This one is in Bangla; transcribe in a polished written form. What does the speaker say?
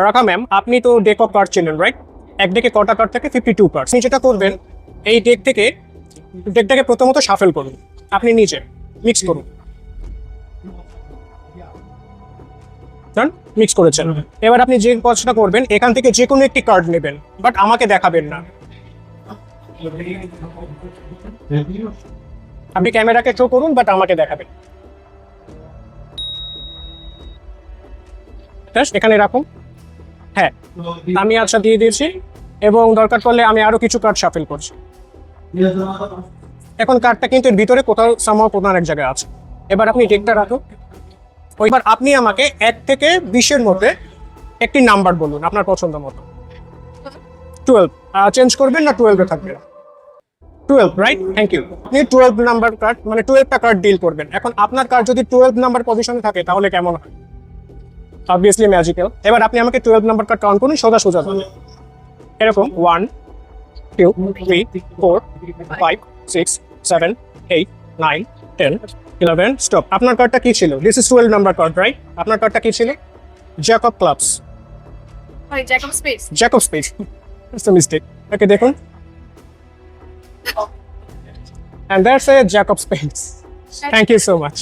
রাখা ম্যাম, আপনি তো ডেক অফ কার্ড চেনেন, রাইট? এক ডেকে কটা কার্ড থাকে? 52 কার্ড। আপনি যেটা করবেন, এই ডেকটাকে প্রথমত শাফেল করুন, আপনি নিচে মিক্স করুন। মিক্স করেছেন, এবার আপনি যে কাজটা করবেন, এখান থেকে যে কোনো একটি কার্ড নেবেন, বাট আমাকে দেখাবেন না। আপনি ক্যামেরাকে শো করুন, বাট আমাকে দেখাবেন। এখানে রাখুন। হ্যাঁ, আমি আচ্ছা দিয়ে দিয়েছি, এবং দরকার পড়লে আমি আরো কিছু কার্ড শাফেল করছি। এখন কার্ডটা কিন্তু এর ভিতরে কোথাও কোথাও এক জায়গায় আছে। এবার আপনি ডেকটা রাখুন। ওইবার আপনি আমাকে 1 থেকে 20-এর মধ্যে একটি নাম্বার বলুন আপনার পছন্দ মতো। 12 চেঞ্জ করবেন না 12-এ থাকবে? 12, রাইট? Thank you. আপনি 12 নাম্বার কার্ড, মানে 12টা কার্ড ডিল করবেন। এখন আপনার কার্ড যদি 12 নাম্বার পজিশনে থাকে তাহলে কেমন হয়? Obviously magical. এবার আপনি আমাকে 12 নাম্বার কার্ড কাউন্ট করুন সোজা সোজা ভাবে। এরকম 1 2 3 4 5 6 7 8 9 10 11 স্টপ। আপনার কার্ডটা কি ছিল? This is 12 number card, right? আপনার কার্ডটা কি ছিল? Jack of clubs. Sorry, Jack of Spades. Jack of spades. It's a mistake. Okay, দেখুন। And that's a Jack of Spades. Thank you so much.